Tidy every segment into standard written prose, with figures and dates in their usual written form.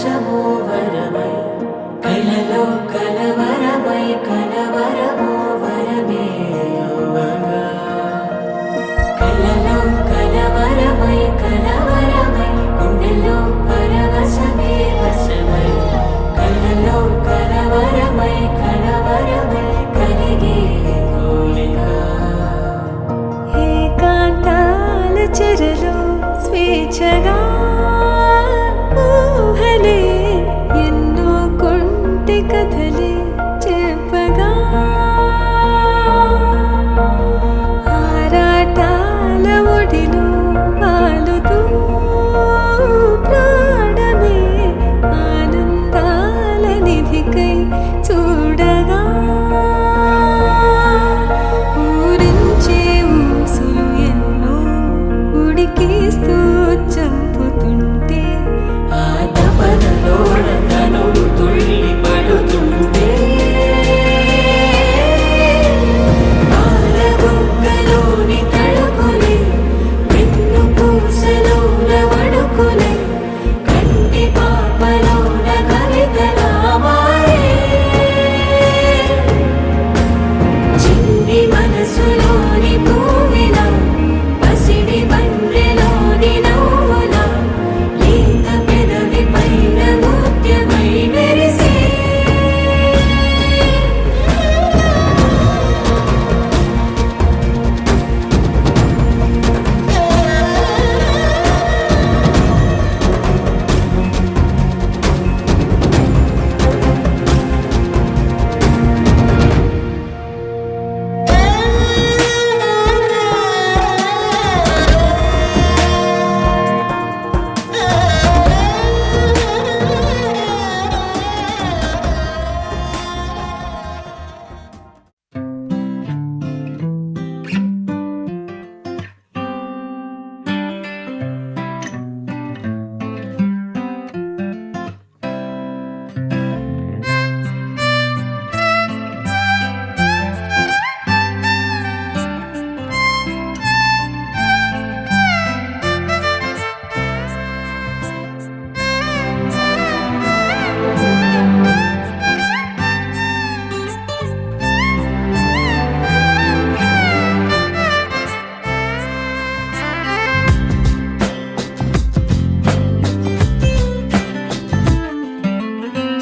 పరవశము వరమై కలలో కలవరమై కలవరము వరమే యువగా కలలో కలవరమై కలవరమై గుండెలో పరవశమే వశమై కలలో కలవరమై కలవరమై కలిగే కోరిక ఏకాంతాల చెరలో స్వేచ్ఛగా ఊహలే ఎన్నో కొంటె కథలే చెప్పగా ఆరాటాల ఒడిలో వాలుతూ ప్రాణమే ఆనందాల నిధికై చూడగా ఊరించే ఊసులు ఎన్నో ఉడికిస్తూ చంపుతుంటే ఆ తపనలో తనువు తుళ్ళి పడుతుంటే పాలబుగ్గలోని తడుకులే వెన్ను పూసలోన వడుకులే కంటి పాపలోన కవితలా మారే చిన్ని మనసులోని పూవిలా పసిడి బండ్రెలోని నవ్వులా లేత పెదవి పైన ముత్యమై మెరిసే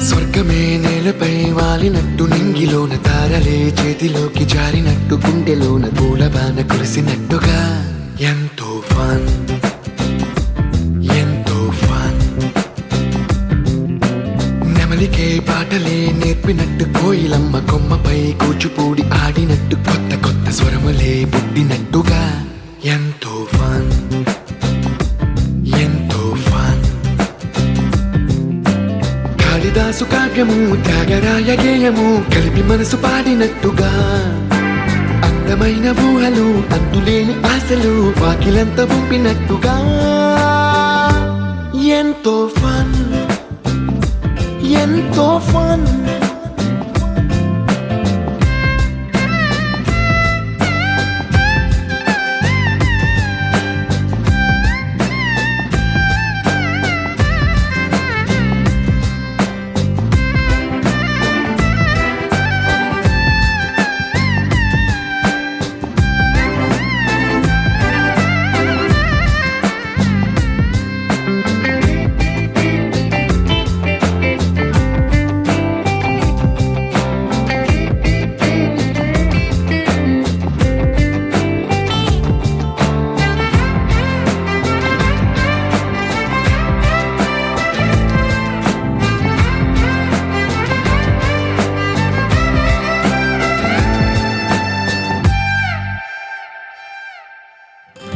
స్వర్గమే నేలపై వాలినట్టు నింగిలోన తారలే చేతిలోకి జారినట్టు గుండెలోన పూలబాన కురిసినట్టుగా ఎంతో ఫన్ ఎంతో ఫన్ నెమలికే పాటలే నేర్పినట్టు కోయిలమ్మ కొమ్మపై కూచిపూడి ఆడినట్టు కొత్త కొత్త స్వరములే పుట్టినట్టుగా ఎంతో ఫన్ ఎంతో ఫన్ కాళిదాసు కావ్యము త్యాగరాయ గేయము కలిపి మనసు పాడినట్టుగా అందమైన ఊహలు అంతులేని ఆశలు వాకిలంత పంపినట్టుగా ఎంతో ఫన్ ఎంతో ఫన్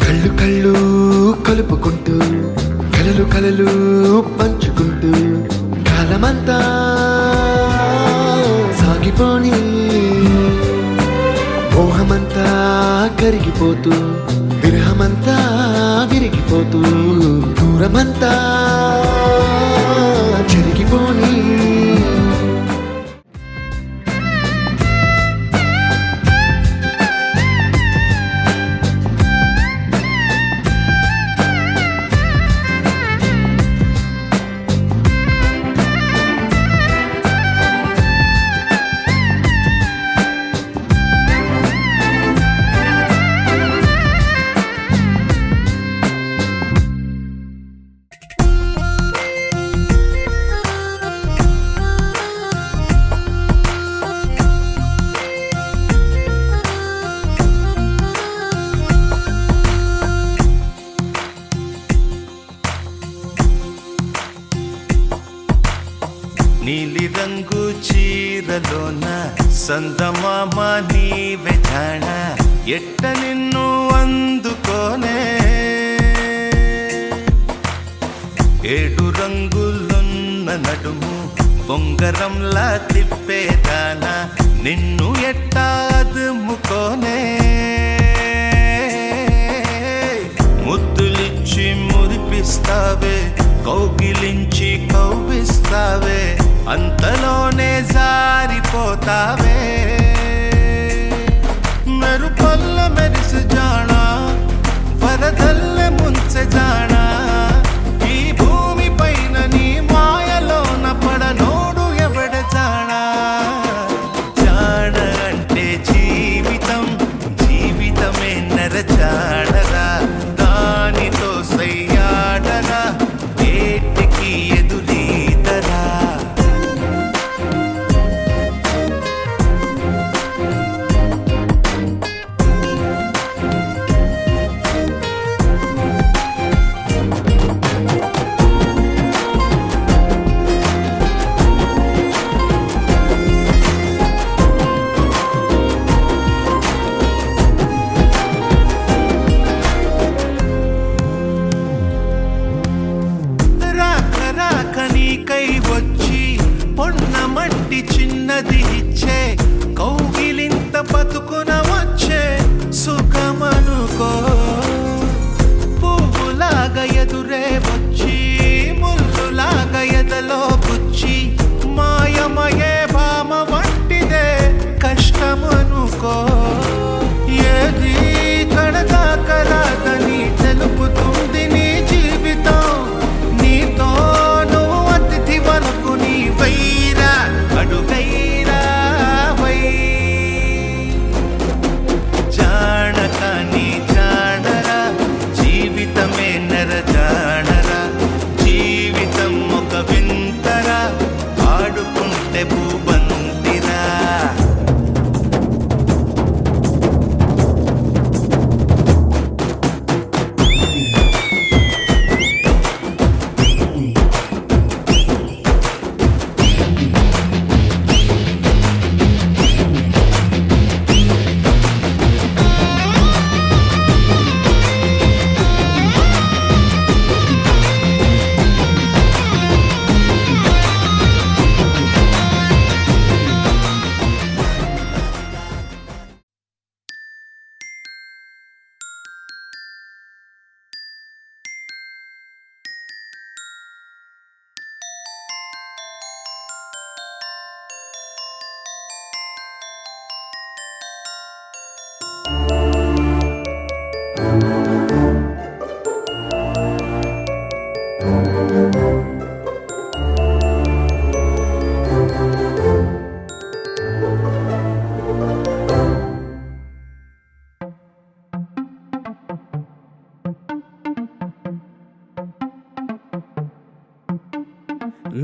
కళ్ళు కళ్ళు కలుపుకుంటూ కలలు కలలు పంచుకుంటూ కాలమంతా సాగిపోని మోహమంతా కరిగిపోతూ విరహమంతా విరిగిపోతూ దూరమంతా చెరిగిపోని నీలి రంగు చీరలోన సందమామ నీవే జాణ ఎట్ట నిన్ను అందుకోనే ఏడు రంగులున్న నడుము బొంగరంలా తిప్పేదానా నిన్ను ఎట్టా అదుముకోనే ముద్దులిచ్చి మురిపిస్తావే కౌగిలించి కవ్విస్తావే అంతలోనే జారిపోతావే మెరుపల్ల మెరిసి జానా వరదల్లె ముంచె జానా ఈ భూమి పైన నీ మాయలోన పడనోడు ఎవడ జానా జాణ అంటే జీవితం జీవితమే నరజాడరా దానితో సయ్యాడరా ఏటికి ఎదురీదరా నీకై వచ్చి పొన్న మట్టి చిన్నది ఇచ్చే కౌగిలింత బతుకున వచ్చే సుఖమనుకో పువ్వులాగా ఎదురే వచ్చి ముల్లులాగా ఎదలో గుచ్చి మాయమయే భామ వంటిదే కష్టమనుకో ఏది కడదాకరాదని తెలుపుతుంది నీ జీవితం నీతో వనుకు నీ వైరా అడుగైరా వై జానక నీ జానరా జీవితమే నర జానరా జీవితం ఒక వింతరా ఆడుకుంటే భూబంతిరా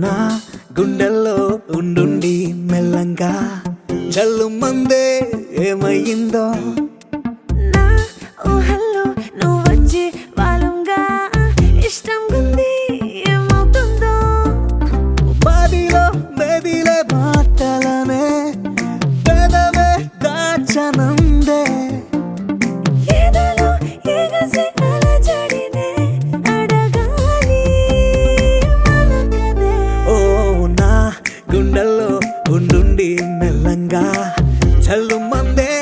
నా గుండెల్లో ఉండుండి మెల్లంగా చల్లు మందే ఏమయ్యిందో నా ఊహల్లో నువ్వు వచ్చి వాలంగా ఇష్టం ఉంది ఏమవుతుందో బాదిలో బేదిలే మాటలనే పెదవే దాచనందే ఏదలో ఎగసి అలజడినే అడగాలి మనకదే ఓ నా గుండెల్లో ఉండుండి మెల్లంగా చల్లు మందే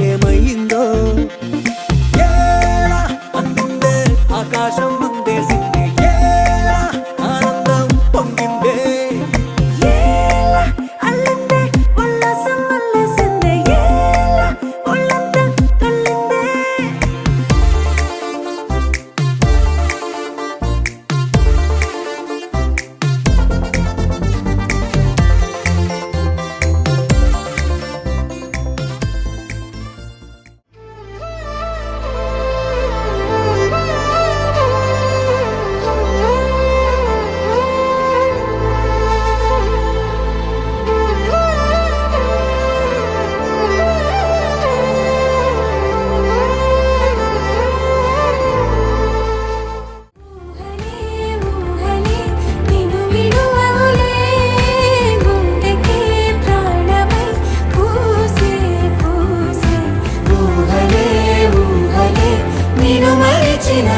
ఏమయ్యిందో పిలిచిన